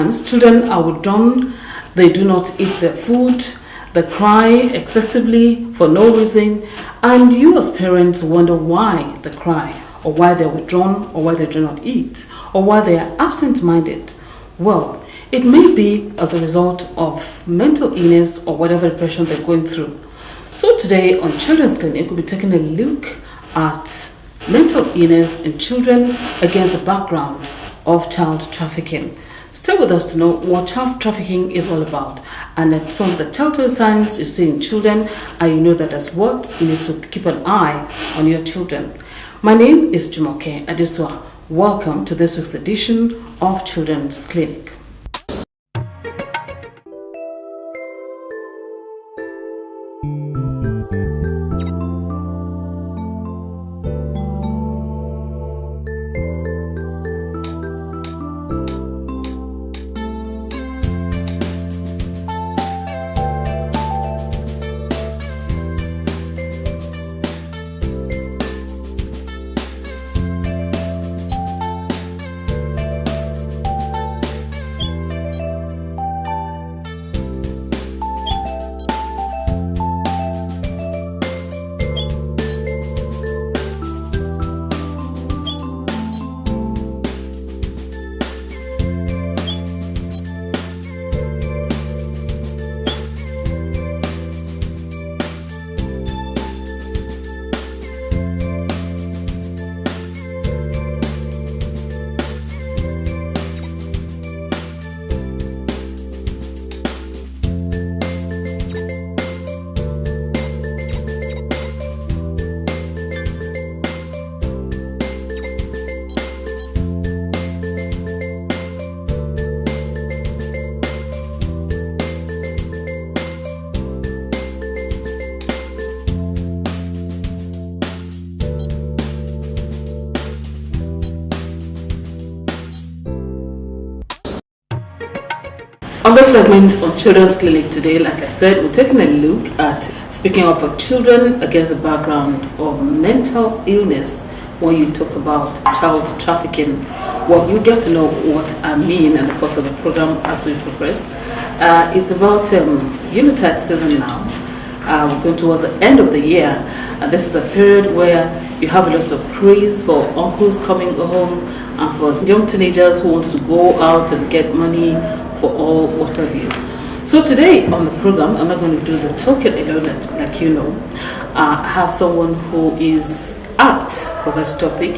times, children are withdrawn, they do not eat their food, they cry excessively for no reason, and you as parents wonder why they cry, or why they're withdrawn, or why they do not eat, or why they are absent-minded. Well, it may be as a result of mental illness or whatever depression they're going through. So today on Children's Clinic, we'll be taking a look at mental illness in children against the background of child trafficking. Stay with us to know what child trafficking is all about and some of the telltale signs you see in children, and you know that as what you need to keep an eye on your children. My name is Jumoke Adesua. Welcome to this week's edition of Children's Clinic. On this segment on Children's Clinic today, like I said, we're taking a look at speaking of for children against the background of mental illness. When you talk about child trafficking, well, you get to know what I mean in the course of the program as we progress. It's about Unitide season now. We're going towards the end of the year, and this is a period where you have a lot of craze for uncles coming home and for young teenagers who want to go out and get money for all what have you. So today on the program, I'm not going to do the talking alone, like you know. I have someone who is apt for this topic.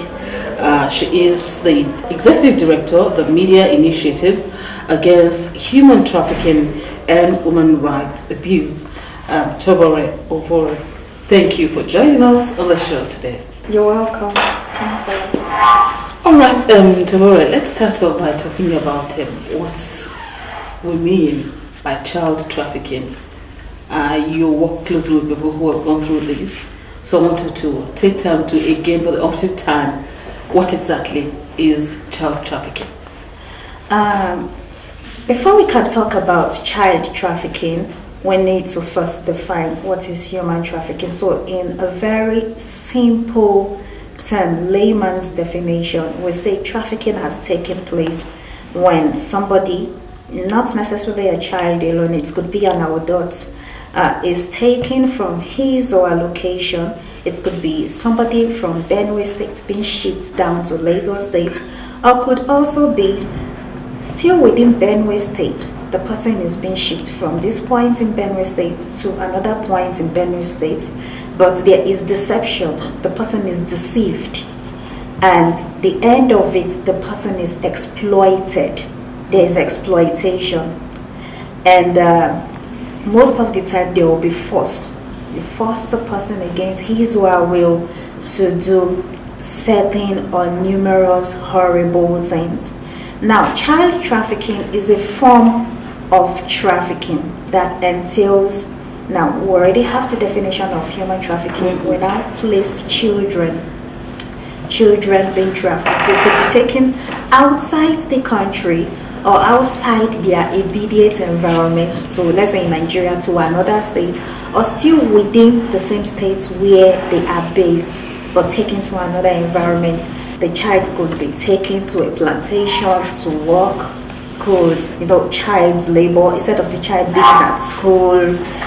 She is the executive director of the Media Initiative Against Human Trafficking and Women Rights Abuse. Tobore Ovore, thank you for joining us on the show today. You're welcome. Thanks a lot. All right, Tobore, let's start off by talking about what we mean by child trafficking. You work closely with people who have gone through this, so I wanted to take time to, again, for the opposite time, what exactly is child trafficking? Before we can talk about child trafficking, we need to first define what is human trafficking. So in a very simple term, layman's definition, we say trafficking has taken place when somebody, not necessarily a child alone, it could be an adult, is taken from his or her location. It could be somebody from Benue State being shipped down to Lagos State, or could also be still within Benue State. The person is being shipped from this point in Benue State to another point in Benue State, but there is deception. The person is deceived, and the end of it, the person is exploited. There is exploitation, and most of the time they will be forced. You force the person against his or her will to do certain or numerous horrible things. Now, child trafficking is a form of trafficking that entails, now we already have the definition of human trafficking. We now place children being trafficked. They could be taken outside the country or outside their immediate environment, to, let's say in Nigeria, to another state, or still within the same state where they are based, but taken to another environment. The child could be taken to a plantation to work, could, child labor, instead of the child being at school,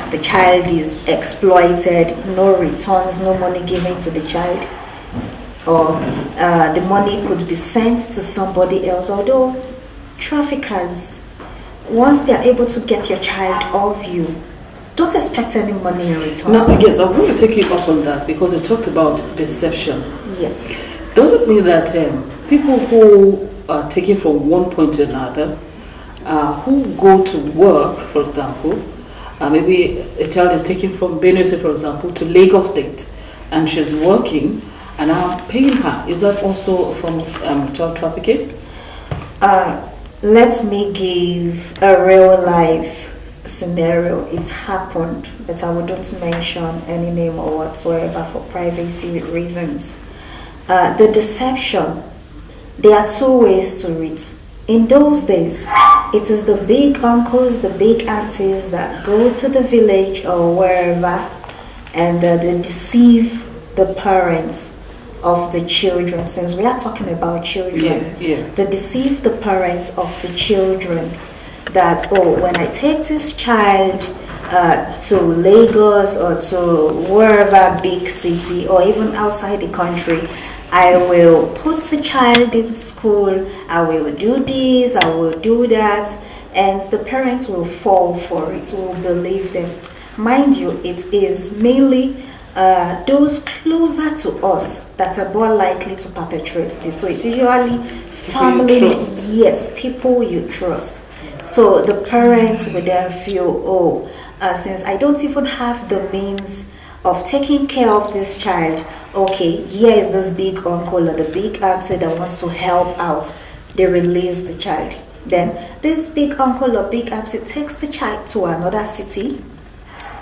the child is exploited, no returns, no money given to the child, or the money could be sent to somebody else. Although traffickers, once they are able to get your child off you, don't expect any money in return. Now, yes, I want to take you up on that because you talked about deception. Yes. Does it mean that people who are taken from one point to another, who go to work, for example, maybe a child is taken from Benue State, for example, to Lagos State, and she's working, and I'm paying her, is that also a form of child trafficking? Let me give a real life scenario. It happened, but I wouldn't mention any name or whatsoever for privacy reasons. The deception, there are two ways to it. In those days, it is the big uncles, the big aunties that go to the village or wherever, and they deceive the parents of the children. Since we are talking about children, they deceive the parents of the children that, oh, when I take this child to Lagos or to wherever big city or even outside the country, I will put the child in school, I will do this, I will do that, and the parents will fall for it, will believe them. Mind you, it is mainly those closer to us that are more likely to perpetrate this. So it's usually family, yes, people you trust. So the parents will then feel, since I don't even have the means of taking care of this child, okay, here is this big uncle or the big auntie that wants to help out. They release the child. Then this big uncle or big auntie takes the child to another city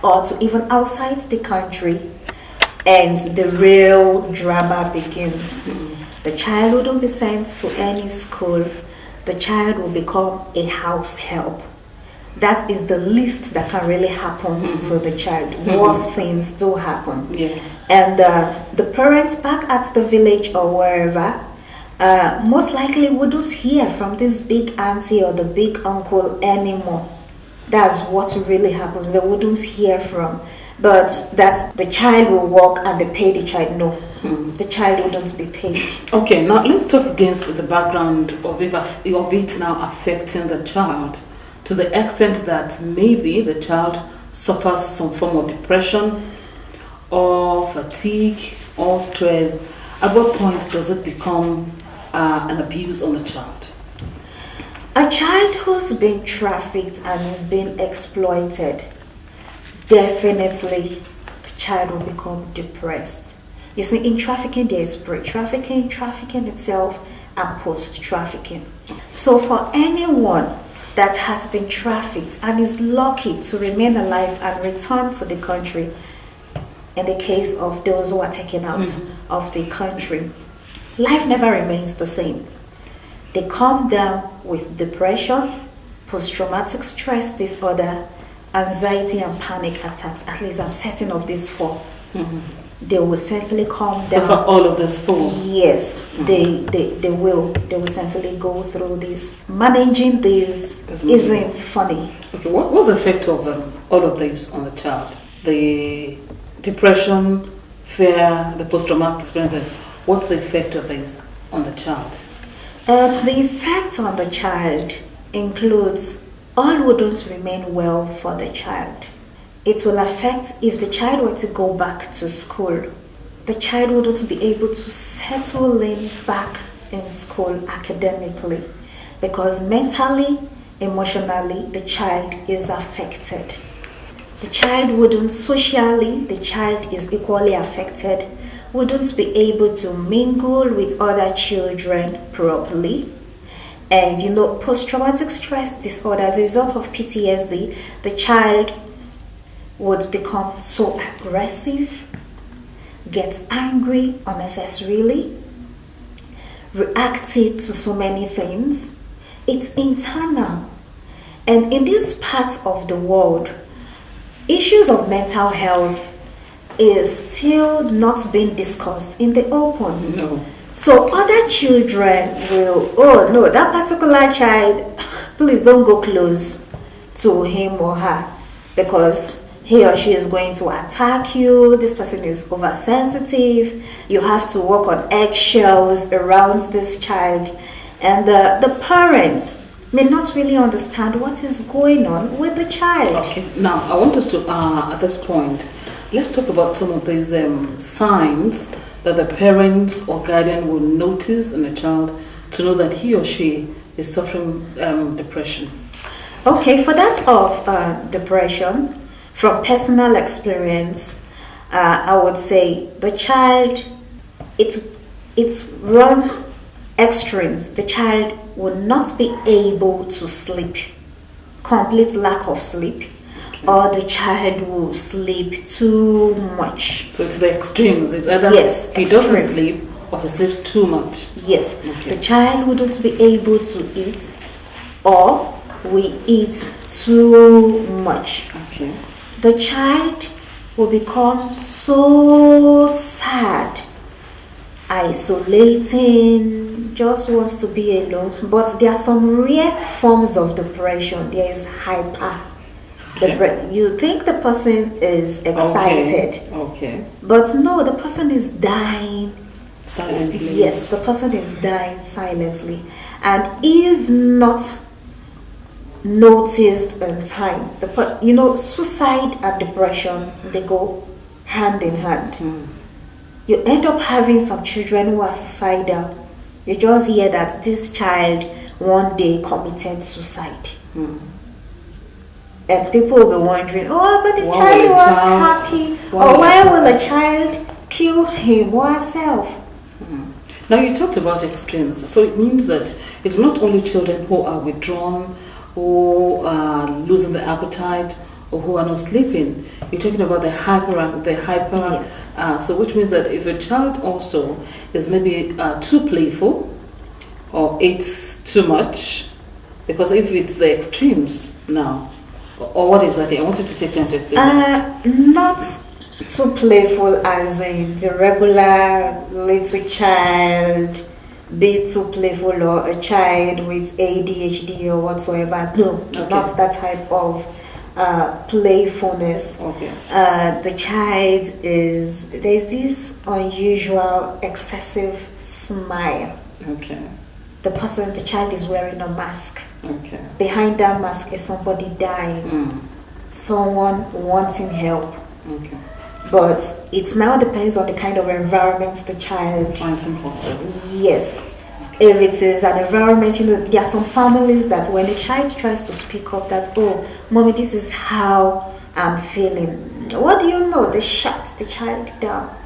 or to even outside the country, and the real drama begins. The child wouldn't be sent to any school. The child will become a house help. That is the least that can really happen to the child. Worse things do happen. And the parents back at the village or wherever most likely wouldn't hear from this big auntie or the big uncle anymore. That's what really happens. They wouldn't hear from. But that the child will work and they pay the child, no. The child wouldn't be paid. Okay, now let's talk against the background of it now affecting the child to the extent that maybe the child suffers some form of depression or fatigue or stress. At what point does it become an abuse on the child? A child who's been trafficked and is being exploited, definitely the child will become depressed. You see, in trafficking there is pre-trafficking, trafficking itself, and post-trafficking. So for anyone that has been trafficked and is lucky to remain alive and return to the country, in the case of those who are taken out of the country, life never remains the same. They come down with depression, post-traumatic stress disorder, anxiety and panic attacks. At least I'm certain of these four. They will certainly come down. So for all of these four? Yes, they will. They will certainly go through this. Managing this isn't funny. Okay, what's the effect of all of this on the child? The depression, fear, the post-traumatic experiences. What's the effect of this on the child? The effect on the child includes all wouldn't remain well for the child. It will affect if the child were to go back to school. The child wouldn't be able to settle in back in school academically because mentally, emotionally, the child is affected. The child wouldn't socially, the child is equally affected, wouldn't be able to mingle with other children properly. And post-traumatic stress disorder, as a result of PTSD, the child would become so aggressive, gets angry unnecessarily, reacted to so many things. It's internal. And in this part of the world, issues of mental health is still not being discussed in the open. No. So other children will, oh no, that particular child, please don't go close to him or her, because he or she is going to attack you. This person is oversensitive. You have to walk on eggshells around this child, and the parents may not really understand what is going on with the child. Okay, now I want us to, at this point, let's talk about some of these signs that the parents or guardian will notice in a child to know that he or she is suffering depression. Okay, for that of depression, from personal experience, I would say the child, it runs extremes. The child will not be able to sleep, complete lack of sleep, or the child will sleep too much. So it's the extremes. It's either he doesn't sleep or he sleeps too much. Yes, the child wouldn't be able to eat, or we eat too much. Okay. The child will become so sad, isolating, just wants to be alone. But there are some rare forms of depression. There is hyper. You think the person is excited, but no, the person is dying silently. Yes, the person is dying silently, and if not noticed in time, suicide and depression, they go hand in hand. You end up having some children who are suicidal. You just hear that this child one day committed suicide. And people will be wondering, oh, but the child was happy. Or why will a child kill him or herself? Now you talked about extremes. So it means that it's not only children who are withdrawn, who are losing the appetite, or who are not sleeping. You're talking about the hyper. Yes. So which means that if a child also is maybe too playful or eats too much, because if it's the extremes now, or what exactly? I wanted to take time to explain that. Not too playful as in the regular little child, be too playful, or a child with ADHD or whatsoever. No, not that type of playfulness. The child there's this unusual excessive smile. The child is wearing a mask. Behind that mask is somebody dying, someone wanting help. But it now depends on the kind of environment the child finds himself. Yes. If it is an environment, there are some families that when a child tries to speak up that, oh, mommy, this is how I'm feeling, what do you know? They shut the child down.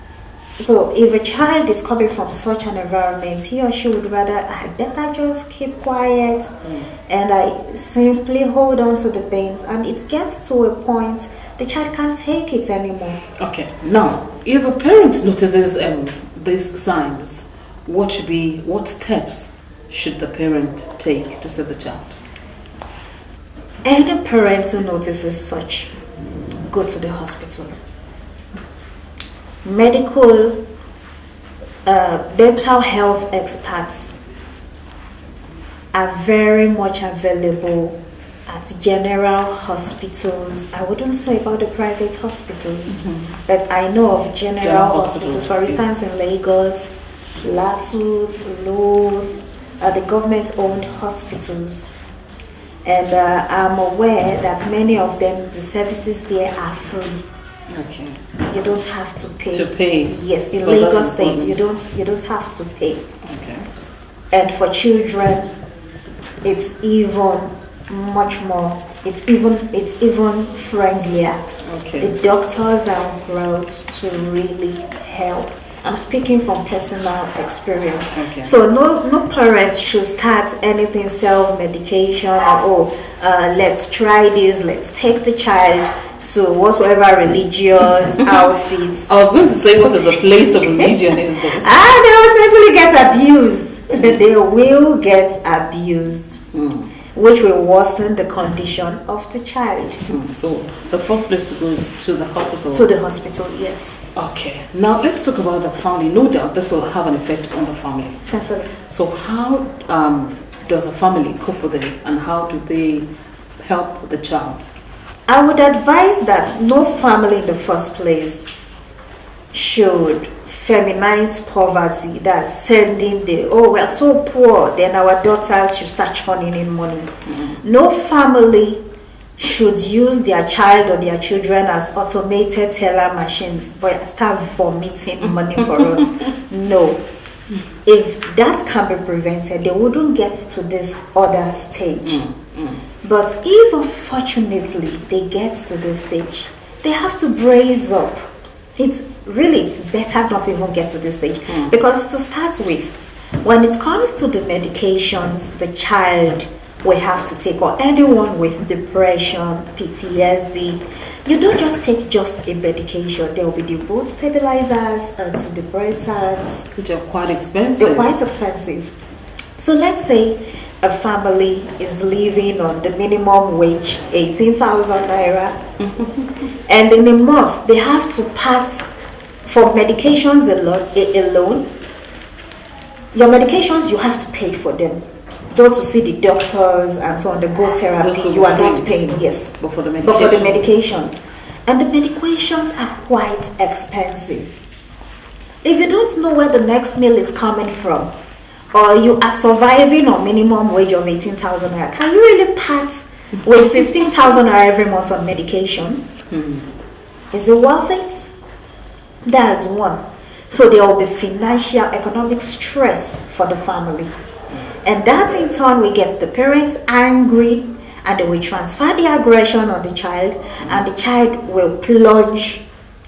So if a child is coming from such an environment, he or she would rather, I better just keep quiet and I simply hold on to the pains, and it gets to a point the child can't take it anymore. Now, if a parent notices these signs, what steps should the parent take to save the child? Any parent who notices such, go to the hospital. Medical, mental health experts are very much available at general hospitals. I wouldn't know about the private hospitals, but I know of general hospitals. For instance, in Lagos, LASUTH, LOTH, the government-owned hospitals. And I'm aware that many of them, the services there are free. You don't have to pay. Yes, in Lagos State, you don't have to pay. And for children, it's even much more. It's even friendlier. The doctors are on ground to really help. I'm speaking from personal experience. So no parents should start anything self-medication or let's try this, let's take the child to whatsoever religious outfits. I was going to say, what is the place of religion is this? They will certainly get abused. They will get abused, which will worsen the condition of the child. So the first place to go is to the hospital? To the hospital, yes. Now let's talk about the family. No doubt this will have an effect on the family. Certainly. So how does a family cope with this, and how do they help the child? I would advise that no family in the first place should feminize poverty. That's sending the, oh, we're so poor, then our daughters should start churning in money. No family should use their child or their children as automated teller machines or start vomiting money for us. No. If that can be prevented, they wouldn't get to this other stage. But if unfortunately they get to this stage, they have to brace up. It's better not even get to this stage. Because to start with, when it comes to the medications the child will have to take, or anyone with depression, PTSD, you don't just take just a medication. There will be the mood stabilizers, antidepressants, Which are quite expensive. they're quite expensive. So let's say a family is living on the minimum wage, 18,000 naira, and in a month they have to part for medications alone. Your medications, you have to pay for them. Don't to see the doctors and so on, the go therapy, you are not paying, yes. But for the medications. And the medications are quite expensive. If you don't know where the next meal is coming from, or you are surviving on minimum wage of 18,000 naira, can you really part with 15,000 naira every month on medication? Is it worth it? That's one. So there will be financial, economic stress for the family. And that in turn will get the parents angry, and they will transfer the aggression on the child, and the child will plunge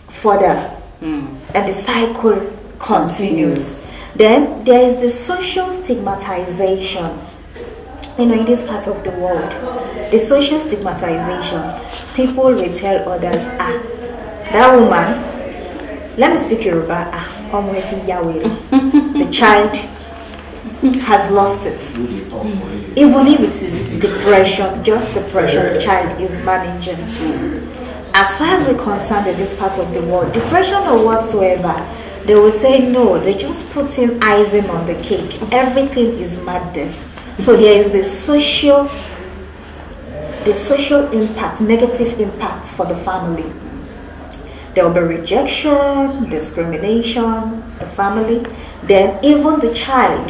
further. And the cycle continues. Then there is the social stigmatization. In this part of the world, the social stigmatization, people will tell others, that woman, let me speak Yoruba, I'm waiting Yahweh. The child has lost it. Even if it is depression, just depression, the child is managing. As far as we're concerned in this part of the world, depression or whatsoever, they will say no, they're just putting icing on the cake. Everything is madness. So there is the social impact, negative impact for the family. There will be rejection, discrimination, the family, then even the child.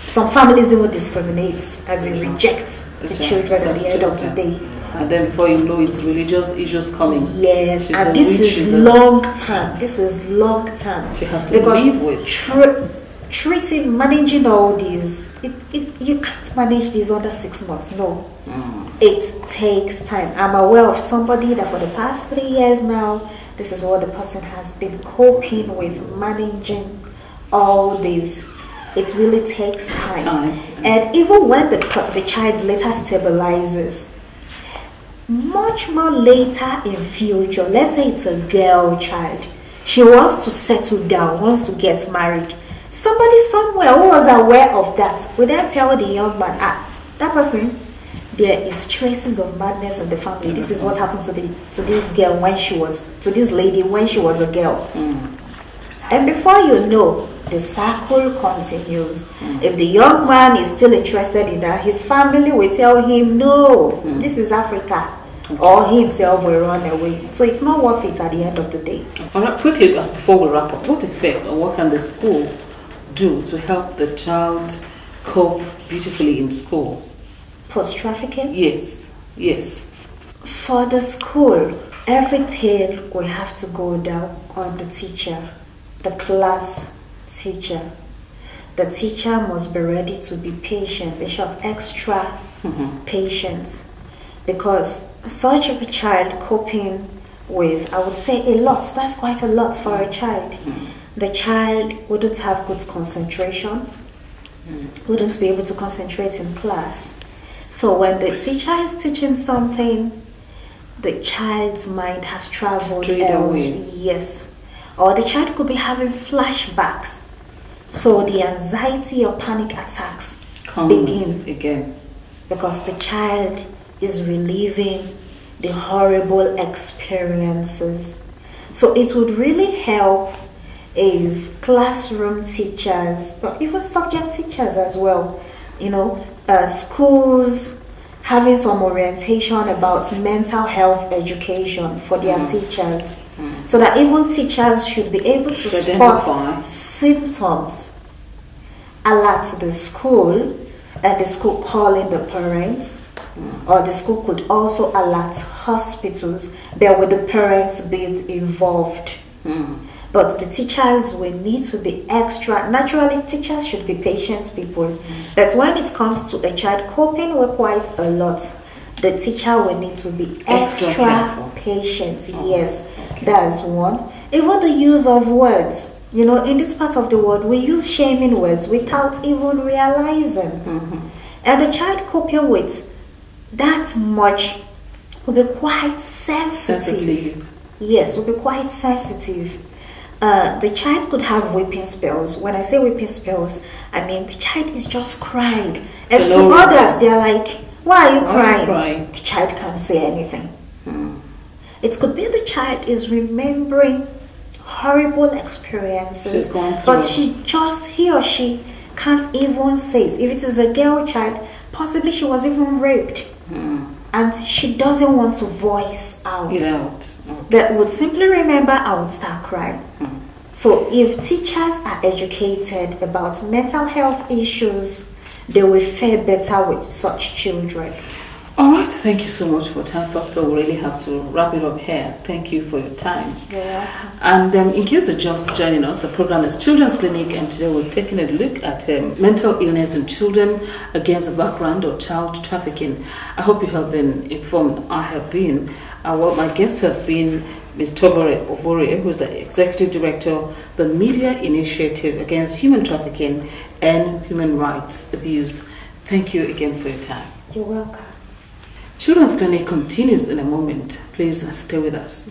Some families even discriminate as they reject the children at the end of the day. And then before you know, it's religious issues coming. Yes, and this is long term. This is long term. She has to live with. Treating, managing all these, you can't manage these under 6 months. No, it takes time. I'm aware of somebody that for the past 3 years now, this is what the person has been coping with, managing all these. It really takes time. And even when the child later stabilizes, much more later in future, let's say it's a girl child, she wants to settle down, wants to get married. Somebody somewhere who was aware of that will then tell the young man, that person, there is traces of madness in the family. This is what happened to this girl to this lady when she was a girl. And before you know, the circle continues. If the young man is still interested in that, his family will tell him, no, this is Africa. Or he himself will run away. So it's not worth it at the end of the day. All right, quickly, before we wrap up, what effect or what can the school do to help the child cope beautifully in school? Post-trafficking? Yes. For the school, everything will have to go down on the teacher, the class teacher. The teacher must be ready to be patient, in short, extra patient. Because such a child coping with, I would say, a lot, that's quite a lot for a child. The child wouldn't have good concentration, wouldn't be able to concentrate in class. So when the teacher is teaching something, the child's mind has traveled straight away. Yes. Or the child could be having flashbacks. So the anxiety or panic attacks begin again. Because the child is reliving the horrible experiences. So it would really help if classroom teachers, or even subject teachers as well, schools having some orientation about mental health education for their teachers, so that even teachers should be able to spot symptoms, alert the school, and the school calling the parents, or the school could also alert hospitals, but with the parents being involved. But the teachers will need to be extra. Naturally, teachers should be patient people. But when it comes to a child coping with quite a lot, the teacher will need to be extra patient. Yes, okay. That's one. Even the use of words. In this part of the world, we use shaming words without even realizing. And the child coping with that much will be quite sensitive. Yes, will be quite sensitive. The child could have weeping spells. When I say weeping spells, I mean the child is just crying. And to others, they're like, why are you crying? The child can't say anything. It could be the child is remembering horrible experiences, but he or she can't even say it. If it is a girl child, possibly she was even raped. And she doesn't want to voice out. That would simply remember, I would start crying. So if teachers are educated about mental health issues, they will fare better with such children. All right, thank you so much for time, Doctor. We really have to wrap it up here. Thank you for your time. And in case you're just joining us, the program is Children's Clinic, and today we're taking a look at mental illness in children against the background of child trafficking. I hope you have been informed. I have been. My guest has been Ms. Tobore Ovore, who is the Executive Director of the Media Initiative Against Human Trafficking and Human Rights Abuse. Thank you again for your time. You're welcome. Children's Clinic continues in a moment. Please stay with us.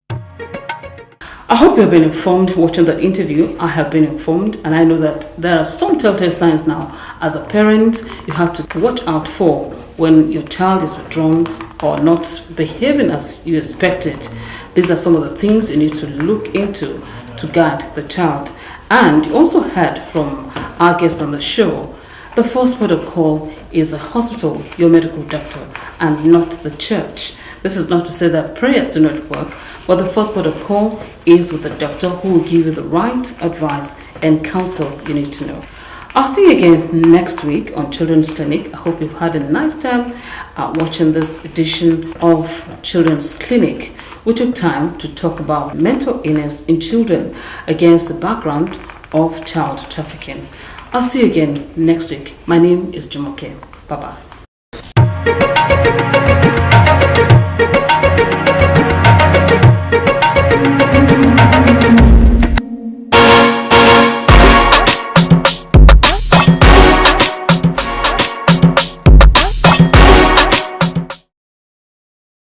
I hope you have been informed watching the interview. I have been informed, and I know that there are some telltale signs now. As a parent, you have to watch out for when your child is withdrawn or not behaving as you expected. These are some of the things you need to look into to guard the child. And you also heard from our guest on the show, the first port of call is the hospital, your medical doctor, and not the church. This is not to say that prayers do not work, but the first port of call is with the doctor, who will give you the right advice and counsel you need to know. I'll see you again next week on Children's Clinic. I hope you've had a nice time watching this edition of Children's Clinic. We took time to talk about mental illness in children against the background of child trafficking. I'll see you again next week. My name is Jumoke. Bye-bye.